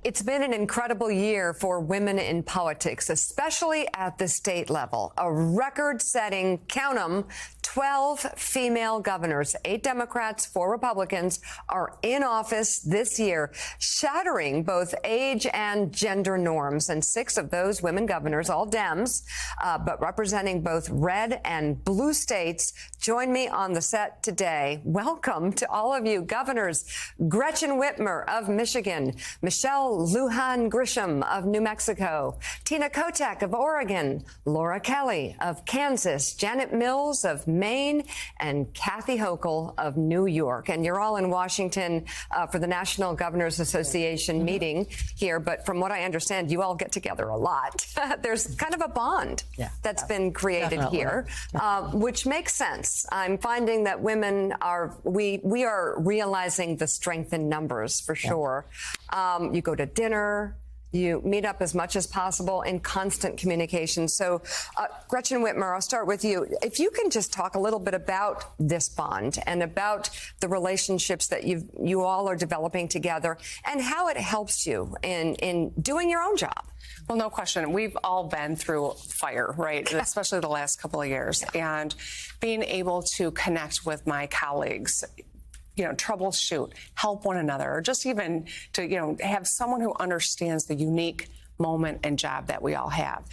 It's been an incredible year for women in politics, especially at the state level. A record-setting, count 'em, 12 female governors, 8 Democrats, 4 Republicans, are in office this year, shattering both age and gender norms. And 6 of those women governors, all Dems, but representing both red and blue states, join me on the set today. Welcome to all of you governors. Gretchen Whitmer of Michigan, Michelle Lujan Grisham of New Mexico, Tina Kotek of Oregon, Laura Kelly of Kansas, Janet Mills of Maine, and Kathy Hochul of New York. And you're all in Washington for the National Governors Association meeting here. But from what I understand, you all get together a lot. There's kind of a bond that's been created here, which makes sense. I'm finding that women are, we are realizing the strength in numbers for sure. You go to dinner. You meet up as much as possible in constant communication. So, Gretchen Whitmer, I'll start with you. If you can just talk a little bit about this bond and about the relationships that you all are developing together and how it helps you in doing your own job. Well, no question. We've all been through fire, right? Especially the last couple of years. And being able to connect with my colleagues, troubleshoot, help one another, or just even to, have someone who understands the unique moment and job that we all have.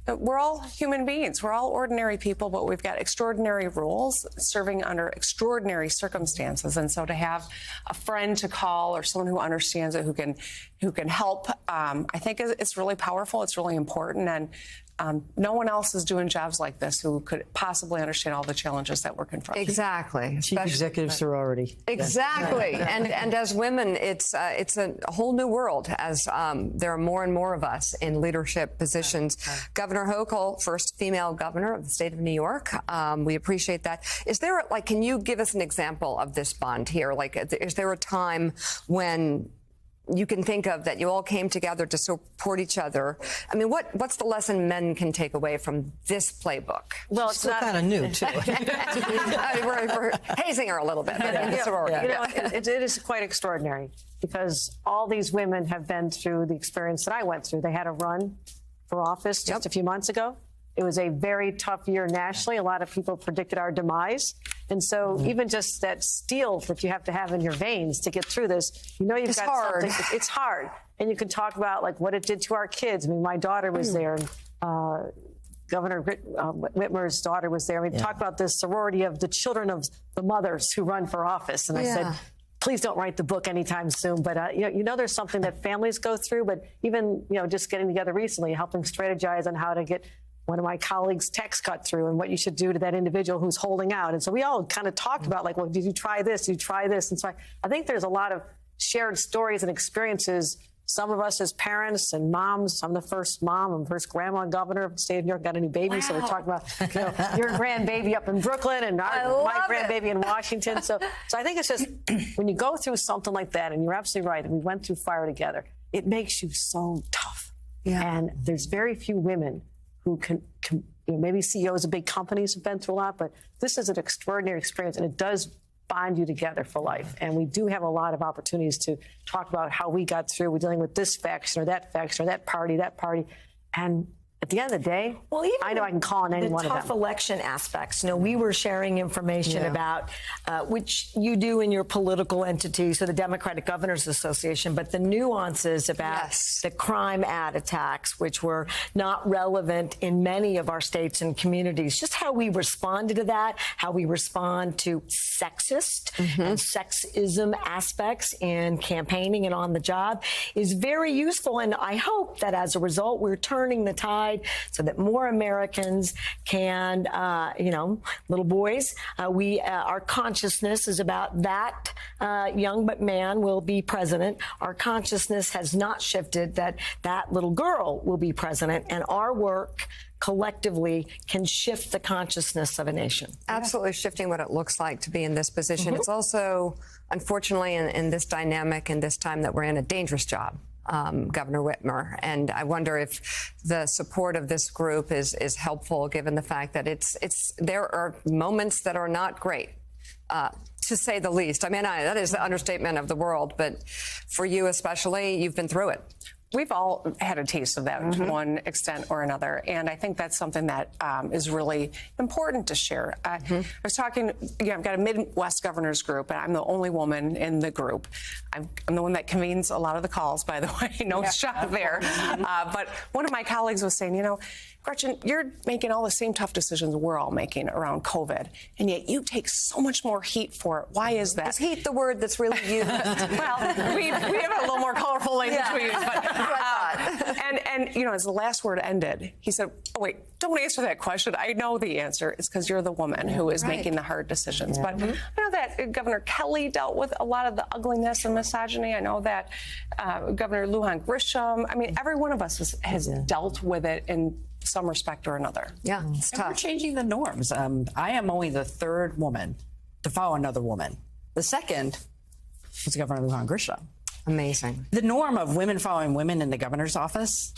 We're all human beings. We're all ordinary people, but we've got extraordinary rules serving under extraordinary circumstances. And so to have a friend to call or someone who understands it, who can help, I think it's really powerful. It's really important. And no one else is doing jobs like this who could possibly understand all the challenges that we're confronting. Exactly. Chief executive sorority. Exactly. And as women, it's a whole new world as there are more and more of us in leadership positions. Governor Hochul, first female governor of the state of New York. We appreciate that. Is there, can you give us an example of this bond here? Is there a time when you can think of that you all came together to support each other? I mean, what's the lesson men can take away from this playbook? Well, it's kind of new, too. We're hazing her a little bit. It is quite extraordinary because all these women have been through the experience that I went through. They had a run for office just a few months ago. It was a very tough year nationally. A lot of people predicted our demise. And so even just that steel that you have to have in your veins to get through this, you've got something. It's hard. And you can talk about what it did to our kids. I mean, my daughter was there. Governor Whitmer's daughter was there. We talked about this sorority of the children of the mothers who run for office. And I said, please don't write the book anytime soon. But, there's something that families go through. But even, just getting together recently, helping strategize on how to get one of my colleagues' text cut through and what you should do to that individual who's holding out. And so we all kind of talked about did you try this? Did you try this? And so I think there's a lot of shared stories and experiences. Some of us as parents and moms, I'm the first mom, I'm the first grandma governor of the state of New York, got a new baby. Wow. So we're talking about, your grandbaby up in Brooklyn and my grandbaby in Washington. So I think it's just when you go through something like that, and you're absolutely right, and we went through fire together, it makes you so tough. Yeah. And there's very few women who can maybe CEOs of big companies have been through a lot, but this is an extraordinary experience, and it does bind you together for life. And we do have a lot of opportunities to talk about how we got through. We're dealing with this faction or that party. And at the end of the day, I know I can call on any one of them. The tough election aspects. We were sharing information about, which you do in your political entity, so the Democratic Governors Association, but the nuances about the crime ad attacks, which were not relevant in many of our states and communities, just how we responded to that, how we respond to sexist and sexism aspects in campaigning and on the job is very useful. And I hope that as a result, we're turning the tide so that more Americans can, little boys, our consciousness is about that young man will be president. Our consciousness has not shifted that little girl will be president, and our work collectively can shift the consciousness of a nation. Absolutely shifting what it looks like to be in this position. It's also, unfortunately, in this dynamic and this time that we're in, a dangerous job. Governor Whitmer. And I wonder if the support of this group is helpful, given the fact that there are moments that are not great. To say the least. I mean, that is the understatement of the world, but for you especially, you've been through it. we've all had a taste of that to one extent or another. And I think that's something that is really important to share. I was talking, I've got a Midwest governors group, and I'm the only woman in the group. I'm the one that convenes a lot of the calls, by the way, no shock there. But one of my colleagues was saying, Gretchen, you're making all the same tough decisions we're all making around COVID, and yet you take so much more heat for it. Why is that? Is heat the word that's really used? Well, we have a little more colorful language we use, but as the last word ended, he said, "Oh wait, don't answer that question. I know the answer. It's because you're the woman who is making the hard decisions." But I know that Governor Kelly dealt with a lot of the ugliness and misogyny. I know that Governor Lujan Grisham. I mean, every one of us has dealt with it in some respect or another. Yeah, it's And we're tough. changing the norms. I am only the third woman to follow another woman. The second was Governor Lujan Grisham. Amazing. The norm of women following women in the governor's office,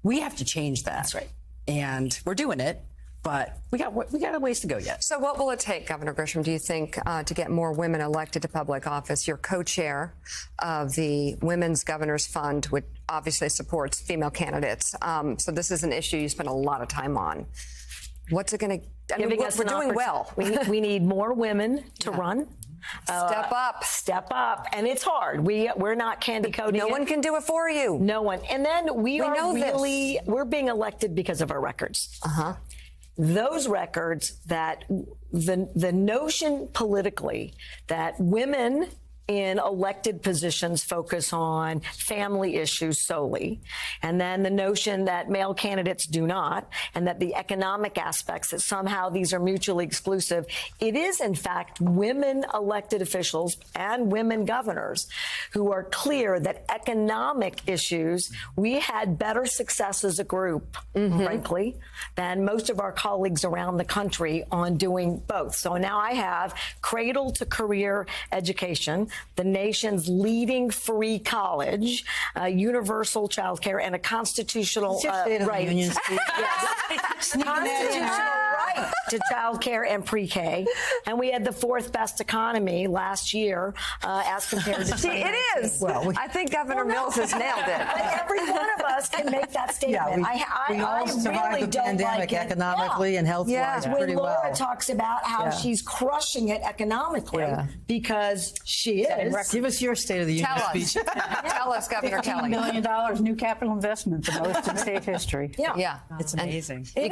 we have to change that. That's right. And we're doing it, but we got a ways to go yet. So what will it take, Governor Grisham, do you think, to get more women elected to public office? You're co-chair of the Women's Governors Fund, which obviously supports female candidates. So this is an issue you spend a lot of time on. What's it going to... I mean, we're doing well. We need more women to run. Step up. Step up. And it's hard. We're not candy coating. No one can do it for you. No one. And then we're being elected because of our records. Those records, that the notion politically that women in elected positions focus on family issues solely, and then the notion that male candidates do not, and that the economic aspects, that somehow these are mutually exclusive. It is, in fact, women elected officials and women governors who are clear that economic issues, we had better success as a group, frankly, than most of our colleagues around the country on doing both. So now I have cradle to career education, the nation's leading free college, universal child care, and a constitutional right. Constitutional right to child care and pre-K. And we had the fourth best economy last year as compared to... See, it is. Well, I think Governor Mills has nailed it. Every one of us can make that statement. We all survived really the don't pandemic like it. economically and health-wise pretty when Laura well. talks about how she's crushing it economically because she is. Give us your State of the Union speech. Tell us, Governor Kelly. $15 million new capital investment, the most in state history. Yeah. It's amazing. You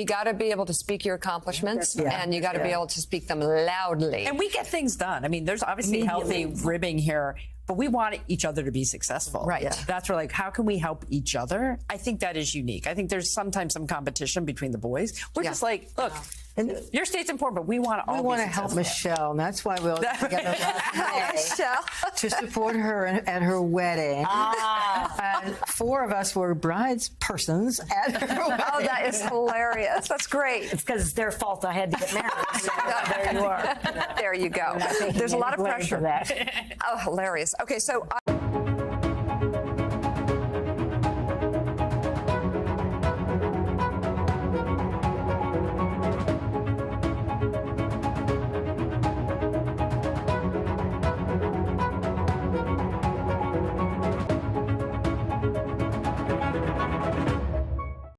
got to be able to speak your accomplishments, and you got to be able to speak them loudly. And we get things done. I mean, there's obviously healthy ribbing here, but we want each other to be successful. Right. Yeah. That's where, how can we help each other? I think that is unique. I think there's sometimes some competition between the boys. We're just like, look, your state's important, but we want to all We want to be help successful. Michelle, and that's why we all got together last May to support her at her wedding. And 4 of us were bridespersons at her wedding. Oh, that is hilarious. That's great. It's because it's their fault I had to get married. So there you are. There you go. There's a lot of Blame pressure. for that. Oh, hilarious. Okay, so